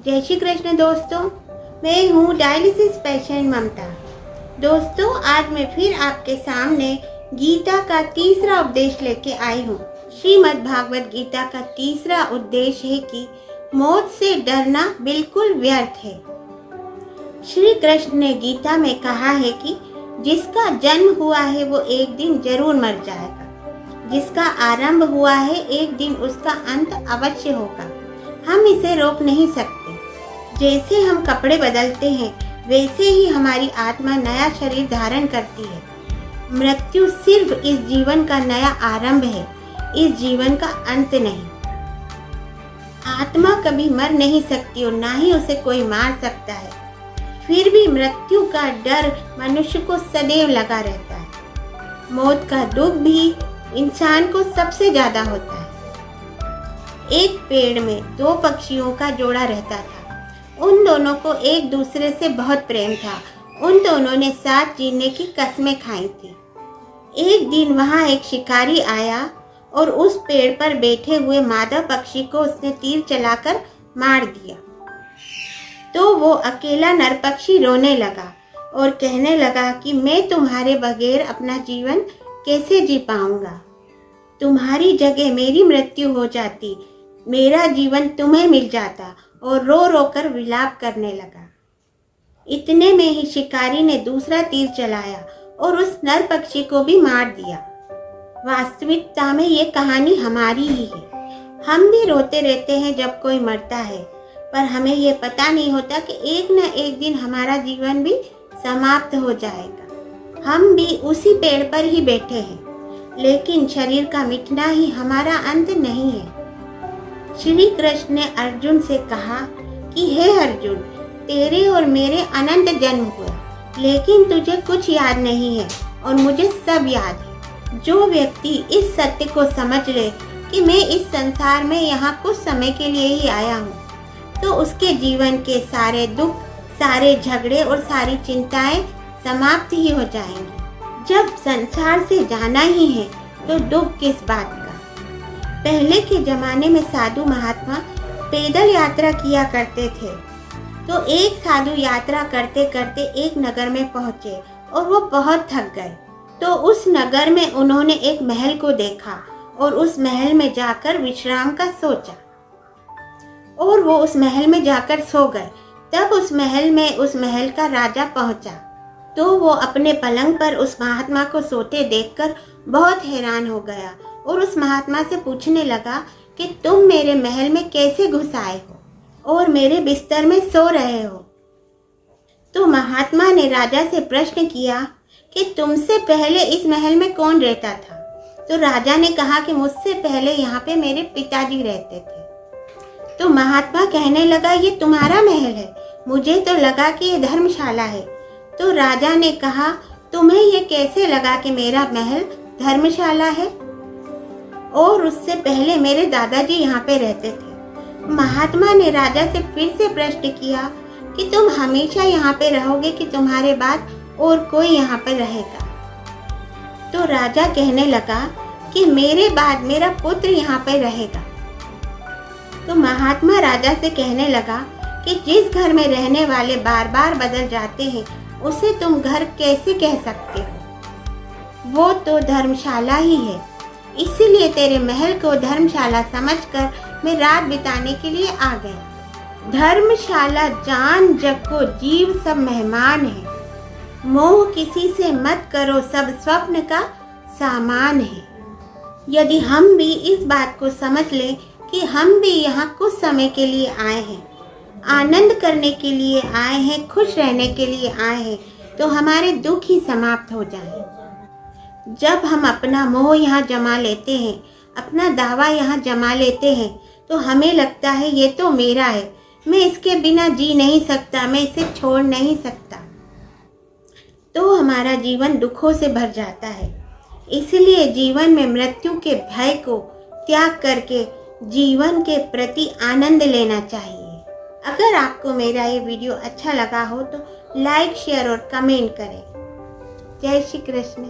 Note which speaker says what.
Speaker 1: जय श्री कृष्ण दोस्तों, मैं हूँ डायलिसिस पेशेंट ममता। दोस्तों, आज मैं फिर आपके सामने गीता का तीसरा उपदेश लेके आई हूँ। श्रीमद् भागवत गीता का तीसरा उद्देश्य है कि मौत से डरना बिल्कुल व्यर्थ है। श्री कृष्ण ने गीता में कहा है कि जिसका जन्म हुआ है वो एक दिन जरूर मर जाएगा, जिसका आरंभ हुआ है एक दिन उसका अंत अवश्य होगा। हम इसे रोक नहीं सकते। जैसे हम कपड़े बदलते हैं वैसे ही हमारी आत्मा नया शरीर धारण करती है। मृत्यु सिर्फ इस जीवन का नया आरंभ है, इस जीवन का अंत नहीं। आत्मा कभी मर नहीं सकती और ना ही उसे कोई मार सकता है। फिर भी मृत्यु का डर मनुष्य को सदैव लगा रहता है। मौत का दुख भी इंसान को सबसे ज्यादा होता है। एक पेड़ में दो पक्षियों का जोड़ा रहता था। उन दोनों को एक दूसरे से बहुत प्रेम था। उन दोनों ने साथ जीने की कस्में खाई थी। एक दिन वहां एक शिकारी आया और उस पेड़ पर बैठे हुए मादा पक्षी को उसने तीर चलाकर मार दिया। तो वो अकेला नर पक्षी रोने लगा और कहने लगा कि मैं तुम्हारे बगैर अपना जीवन कैसे जी पाऊंगा। तुम्हारी जगह मेरी मृत्यु हो जाती, मेरा जीवन तुम्हें मिल जाता। और रो रो कर विलाप करने लगा। इतने में ही शिकारी ने दूसरा तीर चलाया और उस नर पक्षी को भी मार दिया। वास्तविकता में ये कहानी हमारी ही है। हम भी रोते रहते हैं जब कोई मरता है, पर हमें ये पता नहीं होता कि एक न एक दिन हमारा जीवन भी समाप्त हो जाएगा। हम भी उसी पेड़ पर ही बैठे हैं, लेकिन शरीर का मिटना ही हमारा अंत नहीं है। श्री कृष्ण ने अर्जुन से कहा कि हे अर्जुन, तेरे और मेरे अनंत जन्म हुए, लेकिन तुझे कुछ याद नहीं है और मुझे सब याद है। जो व्यक्ति इस सत्य को समझ ले कि मैं इस संसार में यहाँ कुछ समय के लिए ही आया हूँ, तो उसके जीवन के सारे दुख, सारे झगड़े और सारी चिंताएं समाप्त ही हो जाएंगी। जब संसार से जाना ही है तो दुख किस बात का। पहले के जमाने में साधु महात्मा पैदल यात्रा किया करते थे। तो एक साधु यात्रा करते करते एक नगर में पहुंचे और वो बहुत थक गए। तो उस नगर में उन्होंने एक महल को देखा और उस महल में जाकर विश्राम का सोचा और वो उस महल में जाकर सो गए। तब उस महल का राजा पहुंचा। तो वो अपने पलंग पर उस महात्मा को सोते देखकर बहुत हैरान हो गया और उस महात्मा से पूछने लगा कि तुम मेरे महल में कैसे घुस आए हो और मेरे बिस्तर में सो रहे हो। तो महात्मा ने राजा से प्रश्न किया कि तुमसे पहले इस महल में कौन रहता था। तो राजा ने कहा कि मुझसे पहले यहाँ पे मेरे पिताजी रहते थे। तो महात्मा कहने लगा, ये तुम्हारा महल है, मुझे तो लगा कि ये धर्मशाला है। तो राजा ने कहा, तुम्हें ये कैसे लगा कि मेरा महल धर्मशाला है और उससे पहले मेरे दादाजी यहाँ पे रहते थे। महात्मा ने राजा से फिर से प्रश्न किया कि तुम हमेशा यहाँ पे रहोगे कि तुम्हारे बाद और कोई यहाँ पे रहेगा। तो राजा कहने लगा कि मेरे बाद मेरा पुत्र यहाँ पे रहेगा। तो महात्मा राजा से कहने लगा कि जिस घर में रहने वाले बार बार बदल जाते हैं उसे तुम घर कैसे कह सकते हो, वो तो धर्मशाला ही है। इसीलिए तेरे महल को धर्मशाला समझकर मैं रात बिताने के लिए आ गया। धर्मशाला जान जग को जीव सब मेहमान है। मोह किसी से मत करो, सब स्वप्न का सामान है। यदि हम भी इस बात को समझ लें कि हम भी यहाँ कुछ समय के लिए आए हैं, आनंद करने के लिए आए हैं, खुश रहने के लिए आए हैं, तो हमारे दुख ही समाप्त हो जाएं। जब हम अपना मोह यहाँ जमा लेते हैं, अपना दावा यहाँ जमा लेते हैं, तो हमें लगता है ये तो मेरा है, मैं इसके बिना जी नहीं सकता, मैं इसे छोड़ नहीं सकता। तो हमारा जीवन दुखों से भर जाता है। इसलिए जीवन में मृत्यु के भय को त्याग करके जीवन के प्रति आनंद लेना चाहिए। अगर आपको मेरा ये वीडियो अच्छा लगा हो तो लाइक, शेयर और कमेंट करें। जय श्री कृष्ण।